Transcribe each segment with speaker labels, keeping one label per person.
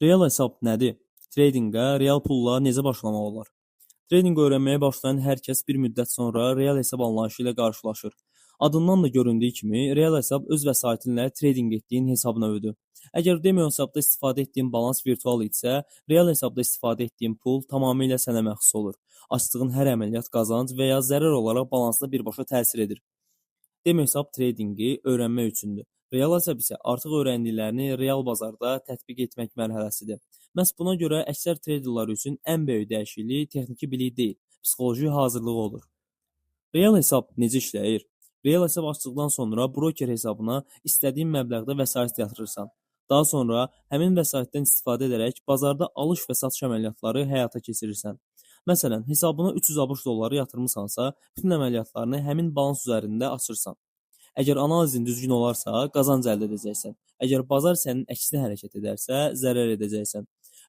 Speaker 1: Real hesab nədir? Tradingə real pulla necə başlamaq olar? Trading öyrənməyə başlayan hər kəs bir müddət sonra real hesab anlayışı ilə qarşılaşır. Adından da göründüyü kimi, real hesab öz vəsaitinlə trading etdiyin hesab növüdür. Əgər demo hesabda istifadə etdiyin balans virtual idisə, real hesabda istifadə etdiyin pul tamamilə sənə məxsus olur. Açdığın hər əməliyyat qazanc və ya zərər olaraq balansına birbaşa təsir edir. Demo hesab tradinqi öyrənmək üçündür. Real hesab isə artıq öyrəndiklərini real bazarda tətbiq etmək mərhələsidir. Məhz buna görə əksər traderlar üçün ən böyük dəyişiklik texniki bilik deyil, psixoloji hazırlığı olur. Real hesab necə işləyir? Real hesab açdıqdan sonra broker hesabına istədiyin məbləğdə vəsait yatırırsan. Daha sonra həmin vəsaitdən istifadə edərək bazarda alış və satış əməliyyatları həyata keçirirsən. Məsələn, hesabına 300 ABŞ dolları yatırmısansa, bütün əməliyyatlarını həmin balans üzərində açırsan. Əgər analizin düzgün olarsa, qazanc əldə edəcəksən. Əgər bazar sənin əksinə hərəkət edərsə, zərər edəcəksən.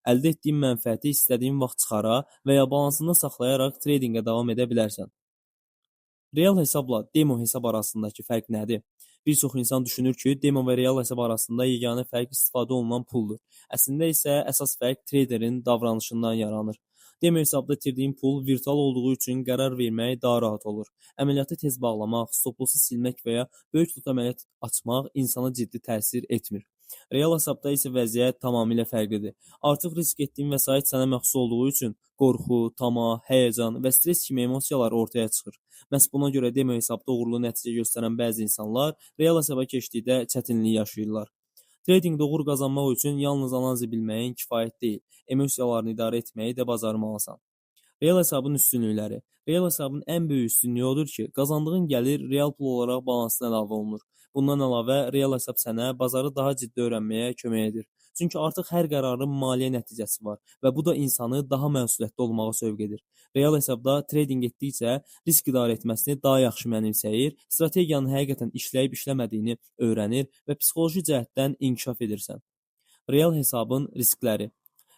Speaker 1: Əldə etdiyin mənfəəti istədiyin vaxt çıxara və ya balansında saxlayaraq tradingə davam edə bilərsən. Real hesabla demo hesab arasındakı fərq nədir? Bir çox insan düşünür ki, demo və real hesab arasında yeganə fərq istifadə olunan puldur. Əslində isə əsas fərq traderin davranışından yaranır. Demo hesabda itirdiyin pul virtual olduğu üçün qərar vermək daha rahat olur. Əməliyyatı tez bağlamaq, stop-lossu silmək və ya böyük tutu əməliyyat açmaq insana ciddi təsir etmir. Real hesabda isə vəziyyət tamamilə fərqlidir. Artıq risk etdiyin vəsait sənə məxsus olduğu üçün qorxu, tamah, həyəcan və stress kimi emosiyalar ortaya çıxır. Məhz buna görə demo hesabda uğurlu nəticə göstərən bəzi insanlar real hesaba keçdikdə çətinlik yaşayırlar. Tradingdə uğur qazanmaq üçün yalnız analizi bilməyin kifayət deyil, emosiyalarını idarə etməyi də bacarmalısan. Real hesabın üstünlükləri. Real hesabın ən böyük üstünlüyü odur ki, qazandığın gəlir real pul olaraq balansına əlavə olunur. Bundan əlavə, real hesab sənə bazarı daha ciddi öyrənməyə kömək edir. Çünki artıq hər qərarın maliyyə nəticəsi var və bu da insanı daha məsuliyyətli olmağa sövq edir. Real hesabda trading etdikcə risk idarə etməsini daha yaxşı mənimsəyir, strategiyanın həqiqətən işləyib işləmədiyini öyrənir və psixoloji cəhətdən inkişaf edirsən. Real hesabın riskləri.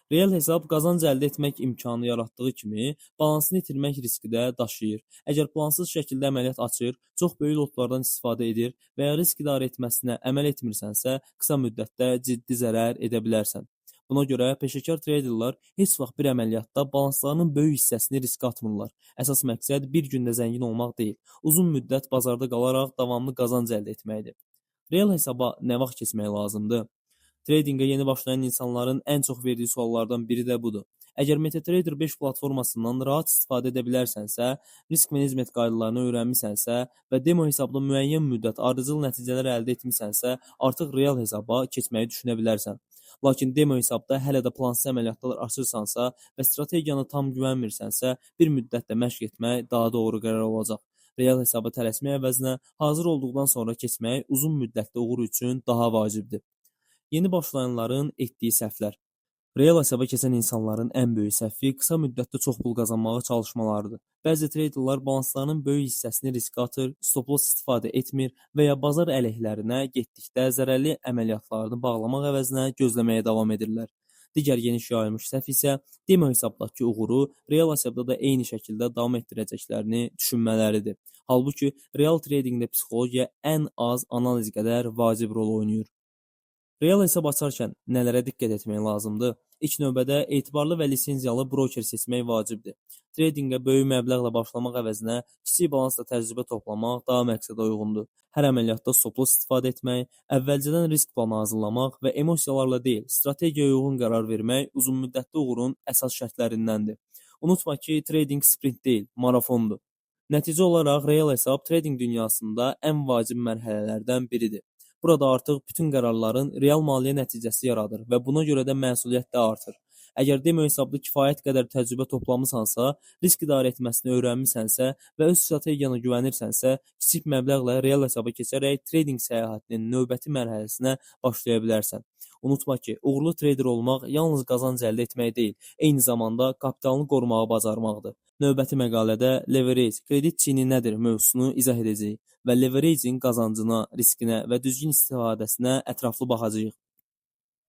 Speaker 1: Real hesab qazanc əldə etmək imkanı yaratdığı kimi, balansını itirmək riski də daşıyır. Əgər plansız şəkildə əməliyyat açır, çox böyük lotlardan istifadə edir və ya risk idarə etməsinə əməl etmirsənsə, qısa müddətdə ciddi zərər edə bilərsən. Buna görə peşəkar traderlar heç vaxt bir əməliyyatda balanslarının böyük hissəsini riskə atmırlar. Əsas məqsəd bir gündə zəngin olmaq deyil, uzun müddət bazarda qalaraq davamlı qazanc əldə etməkdir. Real hesaba nə vaxt keçmək lazımdır? Tradingə yeni başlayan insanların ən çox verdiyi suallardan biri də budur. Əgər MetaTrader 5 platformasından rahat istifadə edə bilərsənsə, risk menecment qaydalarını öyrənmisənsə və demo hesabda müəyyən müddət ardıcıl nəticələr əldə etmisənsə, artıq real hesaba keçməyi düşünə bilərsən. Lakin demo hesabda hələ də plansız əməliyyatlar açırsansa və strategiyanı tam güvənmirsənsə, bir müddət də məşq etmək daha doğru qərar olacaq. Real hesaba tələsmək əvəzinə hazır olduqdan sonra keçmək uzun müddətli uğur üçün daha vacibdir. Yeni başlayanların etdiyi səhvlər. Real hesaba keçən insanların ən böyük səhvi qısa müddətdə çox pul qazanmağa çalışmalarıdır. Bəzi traderlar balanslarının böyük hissəsini riskə atır, stop-loss istifadə etmir və ya bazar əleyhlərinə getdikdə zərərli əməliyyatlarını bağlamaq əvəzinə gözləməyə davam edirlər. Digər geniş yayılmış səhv isə demo hesabdakı uğuru real hesabda da eyni şəkildə davam etdirəcəklərini düşünmələridir. Halbuki real tradingdə psixologiya ən az analiz qədər vacib rol oynayır. Real hesab açarkən nələrə diqqət etmək lazımdır? İlk növbədə etibarlı və lisenziyalı broker seçmək vacibdir. Tradingə böyük məbləğlə başlamaq əvəzinə kiçik balansla təcrübə toplamaq daha məqsədə uyğundur. Hər əməliyyatda stop-loss istifadə etmək, əvvəlcədən risk planı hazırlamaq və emosiyalarla deyil, strategiyaya uyğun qərar vermək uzunmüddətli uğurun əsas şərtlərindəndir. Unutma ki, trading sprint deyil, marafondur. Nəticə olaraq real hesab trading dünyasında ən vacib mərhələlərdən biridir. Burada artıq bütün qərarların real maliyyə nəticəsi yaradır və buna görə də məsuliyyət də artır. Əgər demo hesabda kifayət qədər təcrübə toplamısansa, risk idarə etməsini öyrənmisənsə və öz strategiyanı güvənirsənsə, kiçik məbləğlə real hesaba keçərək trading səyahətinin növbəti mərhələsinə başlaya bilərsən. Unutma ki, uğurlu trader olmaq yalnız qazanc əldə etmək deyil, eyni zamanda kapitalını qorumağı bacarmaqdır. Növbəti məqalədə leverage, kredit çini nədir mövzusunu izah edəcəyik və leveraging qazancına, riskinə və düzgün istifadəsinə ətraflı baxacağıq.